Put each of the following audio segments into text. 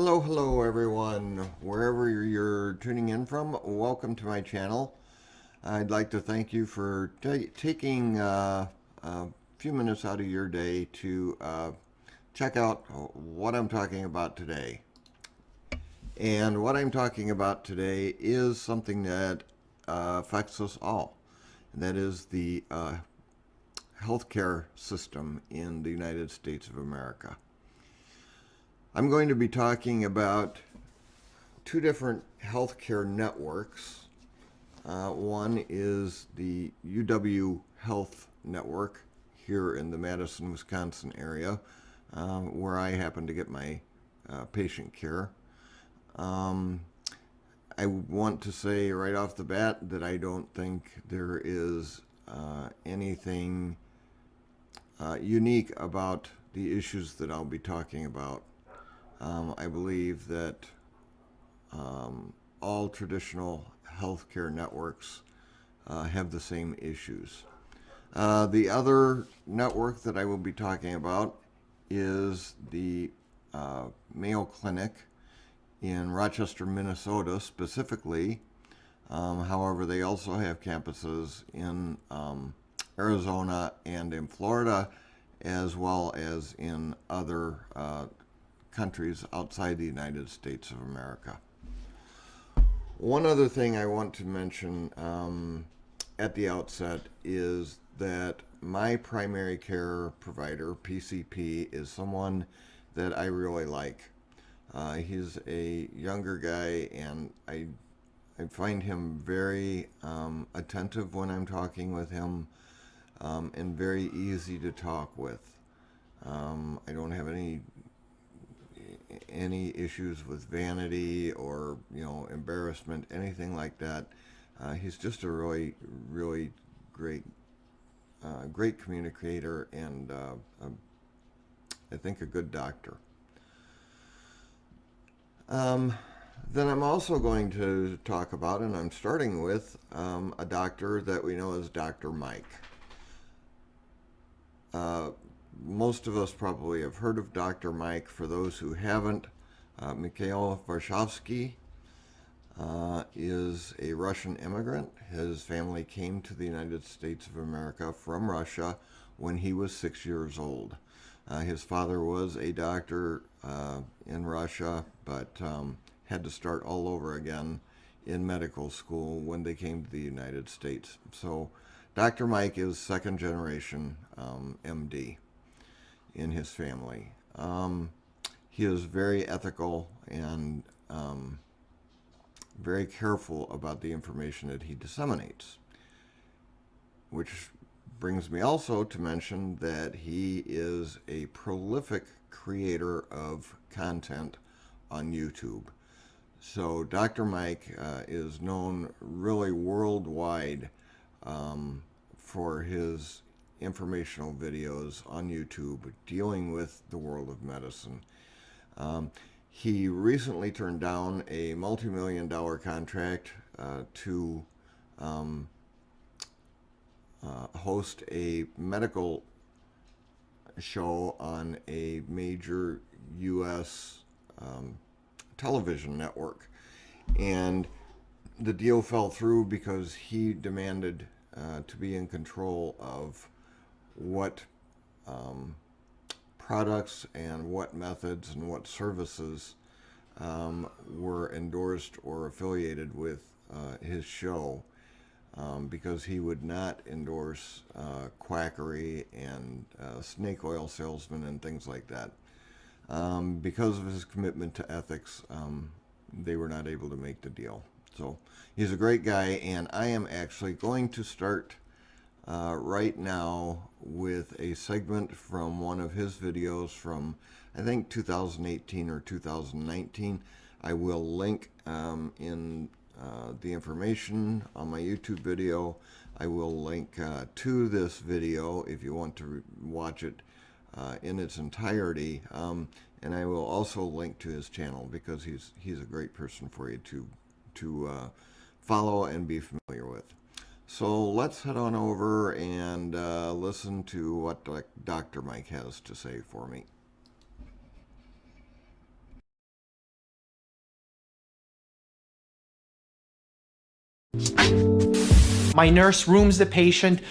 Hello everyone, wherever you're tuning in from, welcome to my channel. I'd like to thank you for taking a few minutes out of your day to check out what I'm talking about today. And what I'm talking about today is something that affects us all, and that is the healthcare system in the United States of America. I'm going to be talking about two different healthcare networks. One is the UW Health Network here in the Madison, Wisconsin area, where I happen to get my patient care. I want to say right off the bat that I don't think there is anything unique about the issues that I'll be talking about. I believe that all traditional healthcare networks have the same issues. The other network that I will be talking about is the Mayo Clinic in Rochester, Minnesota, specifically. However, they also have campuses in Arizona and in Florida, as well as in other countries outside the United States of America. One other thing I want to mention at the outset is that my primary care provider, PCP, is someone that I really like. He's a younger guy, and I find him very attentive when I'm talking with him, and very easy to talk with. I don't have any issues with vanity or embarrassment, anything like that. He's just a really great communicator, and I think a good doctor. Then I'm also going to talk about, and I'm starting with, a doctor that we know as Dr. Mike. Most of us probably have heard of Dr. Mike. For those who haven't, Mikhail Varshavsky is a Russian immigrant. His family came to the United States of America from Russia when he was 6 years old. His father was a doctor in Russia, but had to start all over again in medical school when they came to the United States. So Dr. Mike is second generation MD in his family. He is very ethical and very careful about the information that he disseminates, which brings me also to mention that he is a prolific creator of content on YouTube. So Dr. Mike is known really worldwide for his informational videos on YouTube dealing with the world of medicine. He recently turned down a multi-million-dollar contract to host a medical show on a major U.S. television network. And the deal fell through because he demanded to be in control of what products and what methods and what services were endorsed or affiliated with his show, because he would not endorse quackery and snake oil salesmen and things like that. Because of his commitment to ethics, they were not able to make the deal. So he's a great guy, and I am actually going to start right now with a segment from one of his videos from, I think, 2018 or 2019. I will link in the information on my YouTube video. I will link to this video if you want to watch it in its entirety, and I will also link to his channel, because he's a great person for you to follow and be familiar with. So let's head on over and listen to what Dr. Mike has to say for me. My nurse rooms the patient,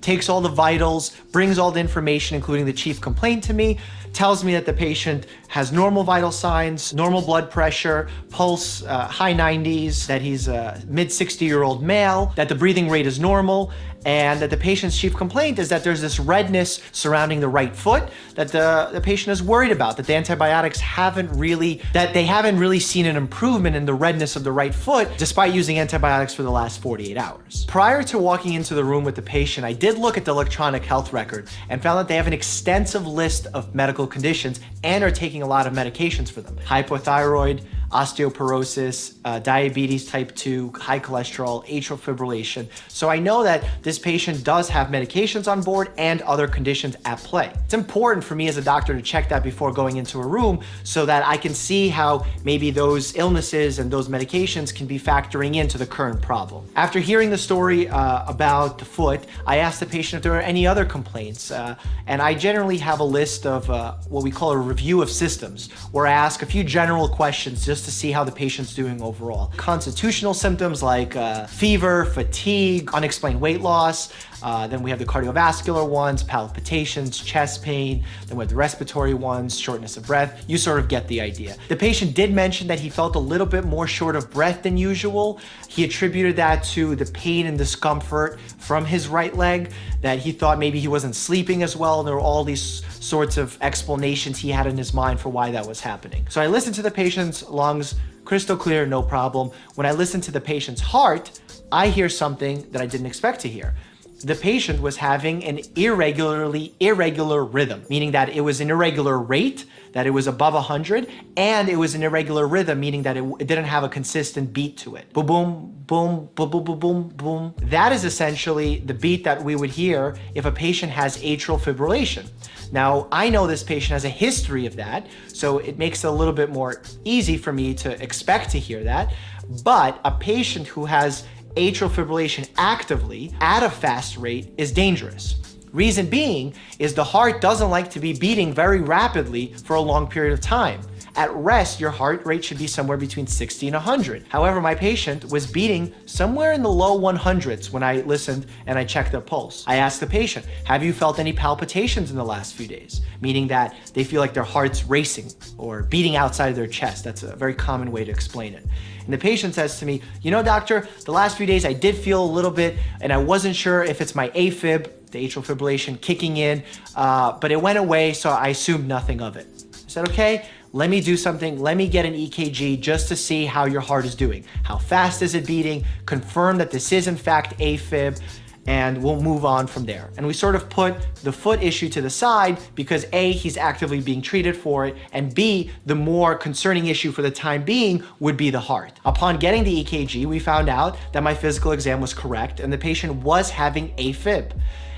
takes all the vitals, brings all the information, including the chief complaint to me, tells me that the patient has normal vital signs, normal blood pressure, pulse, high 90s, that he's a mid 60-year-old male, that the breathing rate is normal, and that the patient's chief complaint is that there's this redness surrounding the right foot that the patient is worried about, that the antibiotics haven't really seen an improvement in the redness of the right foot despite using antibiotics for the last 48 hours. Prior to walking into the room with the patient, I did look at the electronic health record and found that they have an extensive list of medical conditions and are taking a lot of medications for them. Hypothyroid, osteoporosis, diabetes type 2, high cholesterol, atrial fibrillation. So I know that this patient does have medications on board and other conditions at play. It's important for me as a doctor to check that before going into a room so that I can see how maybe those illnesses and those medications can be factoring into the current problem. After hearing the story about the foot, I asked the patient if there are any other complaints. And I generally have a list of what we call a review of systems, where I ask a few general questions just to see how the patient's doing overall. Constitutional symptoms like fever, fatigue, unexplained weight loss. Then we have the cardiovascular ones, palpitations, chest pain. Then we have the respiratory ones, shortness of breath. You sort of get the idea. The patient did mention that he felt a little bit more short of breath than usual. He attributed that to the pain and discomfort from his right leg, that he thought maybe he wasn't sleeping as well. And there were all these sorts of explanations he had in his mind for why that was happening. So I listened to the patient's lungs, crystal clear, no problem. When I listened to the patient's heart, I hear something that I didn't expect to hear. The patient was having an irregular rhythm, meaning that it was an irregular rate, that it was above 100, and it was an irregular rhythm, meaning that it didn't have a consistent beat to it. Boom, boom, boom, boom, boom, boom, boom, boom. That is essentially the beat that we would hear if a patient has atrial fibrillation. Now, I know this patient has a history of that, so it makes it a little bit more easy for me to expect to hear that. But a patient who has atrial fibrillation actively at a fast rate is dangerous. Reason being is the heart doesn't like to be beating very rapidly for a long period of time. At rest, your heart rate should be somewhere between 60 and 100. However, my patient was beating somewhere in the low 100s when I listened and I checked their pulse. I asked the patient, have you felt any palpitations in the last few days? Meaning that they feel like their heart's racing or beating outside of their chest. That's a very common way to explain it. And the patient says to me, you know, doctor, the last few days I did feel a little bit, and I wasn't sure if it's my AFib, the atrial fibrillation kicking in, but it went away, so I assumed nothing of it. I said, okay, let me do something. Let me get an EKG just to see how your heart is doing. How fast is it beating? Confirm that this is in fact AFib, and we'll move on from there. And we sort of put the foot issue to the side because A, he's actively being treated for it, and B, the more concerning issue for the time being would be the heart. Upon getting the EKG, we found out that my physical exam was correct and the patient was having AFib.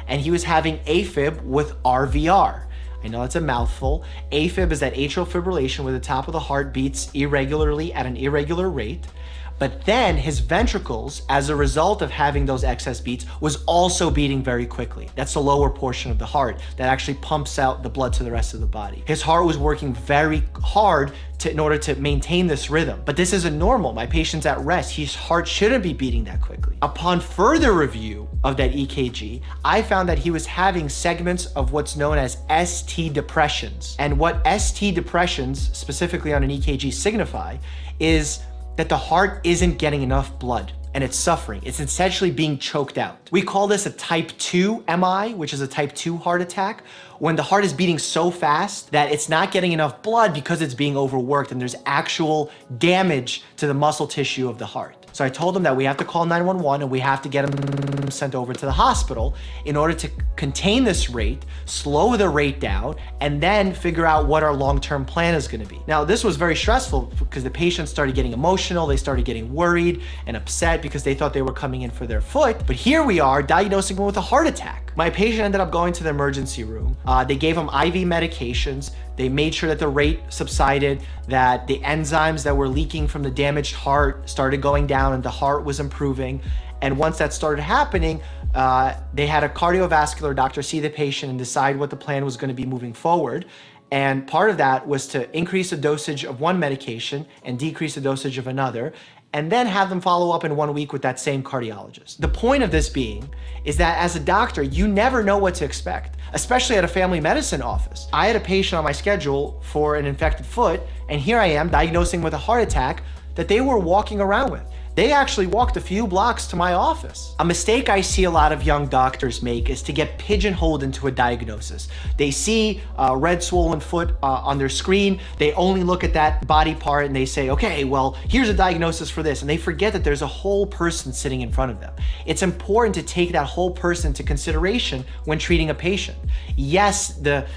And he was having AFib with RVR. I know it's a mouthful. AFib is that atrial fibrillation where the top of the heart beats irregularly at an irregular rate. But then his ventricles, as a result of having those excess beats, was also beating very quickly. That's the lower portion of the heart that actually pumps out the blood to the rest of the body. His heart was working very hard in order to maintain this rhythm. But this isn't normal. My patient's at rest. His heart shouldn't be beating that quickly. Upon further review of that EKG, I found that he was having segments of what's known as ST depressions. And what ST depressions, specifically on an EKG, signify is that the heart isn't getting enough blood and it's suffering. It's essentially being choked out. We call this a type 2 MI, which is a type 2 heart attack, when the heart is beating so fast that it's not getting enough blood because it's being overworked and there's actual damage to the muscle tissue of the heart. So I told him that we have to call 911 and we have to get him sent over to the hospital in order to contain this rate, slow the rate down, and then figure out what our long-term plan is gonna be. Now, this was very stressful because the patients started getting emotional, they started getting worried and upset because they thought they were coming in for their foot. But here we are diagnosing him with a heart attack. My patient ended up going to the emergency room. They gave him IV medications. They made sure that the rate subsided, that the enzymes that were leaking from the damaged heart started going down and the heart was improving. And once that started happening, they had a cardiovascular doctor see the patient and decide what the plan was going to be moving forward. And part of that was to increase the dosage of one medication and decrease the dosage of another. and then have them follow up in 1 week with that same cardiologist. The point of this being is that as a doctor, you never know what to expect, especially at a family medicine office. I had a patient on my schedule for an infected foot, and here I am diagnosing with a heart attack that they were walking around with. They actually walked a few blocks to my office. A mistake I see a lot of young doctors make is to get pigeonholed into a diagnosis. They see a red swollen foot on their screen, they only look at that body part and they say, okay, well, here's a diagnosis for this, and they forget that there's a whole person sitting in front of them. It's important to take that whole person into consideration when treating a patient. Yes, the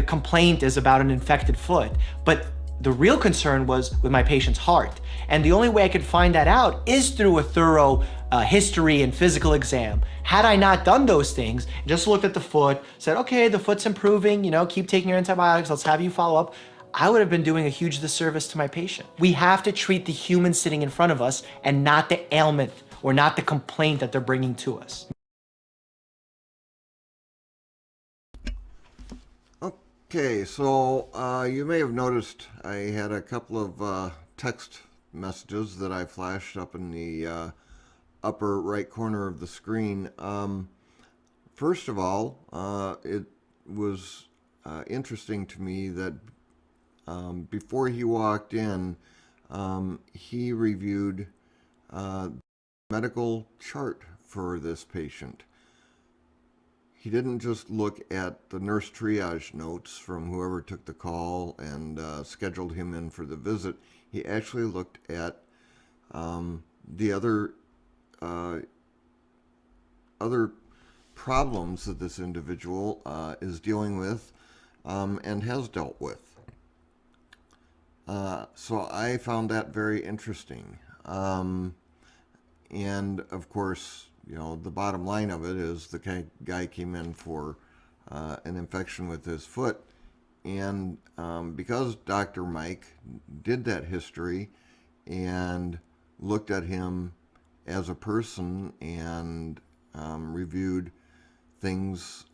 complaint is about an infected foot, but the real concern was with my patient's heart. And the only way I could find that out is through a thorough history and physical exam. Had I not done those things, just looked at the foot, said, okay, the foot's improving, keep taking your antibiotics, let's have you follow up, I would have been doing a huge disservice to my patient. We have to treat the human sitting in front of us and not the ailment or not the complaint that they're bringing to us. Okay, so you may have noticed I had a couple of text messages that I flashed up in the upper right corner of the screen. First of all, it was interesting to me that before he walked in, he reviewed medical chart for this patient. He didn't just look at the nurse triage notes from whoever took the call and scheduled him in for the visit. He actually looked at the other problems that this individual is dealing with and has dealt with. So I found that very interesting. And of course, the bottom line of it is the guy came in for an infection with his foot. And because Dr. Mike did that history and looked at him as a person and reviewed things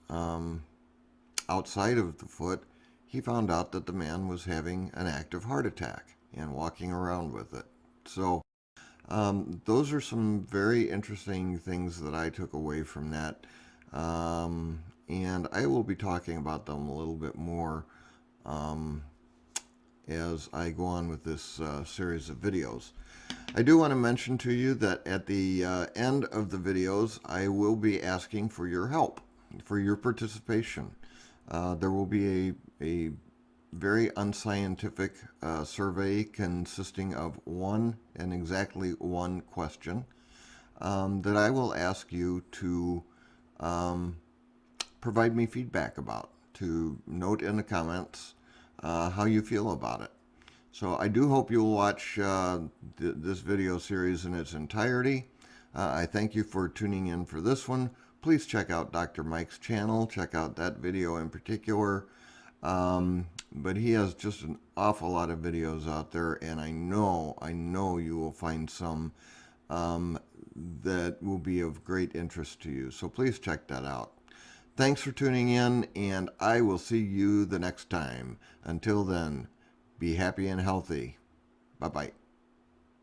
outside of the foot, he found out that the man was having an active heart attack and walking around with it. So those are some very interesting things that I took away from that, and I will be talking about them a little bit more as I go on with this series of videos. I do want to mention to you that at the end of the videos, I will be asking for your help, for your participation. There will be a very unscientific survey consisting of exactly one question that I will ask you to provide me feedback about, to note in the comments how you feel about it. So I do hope you'll watch this video series in its entirety. I thank you for tuning in for this one. Please check out Dr. Mike's channel. Check out that video in particular. But he has just an awful lot of videos out there, and I know you will find some that will be of great interest to you. So please check that out. Thanks for tuning in, and I will see you the next time. Until then, be happy and healthy. Bye-bye.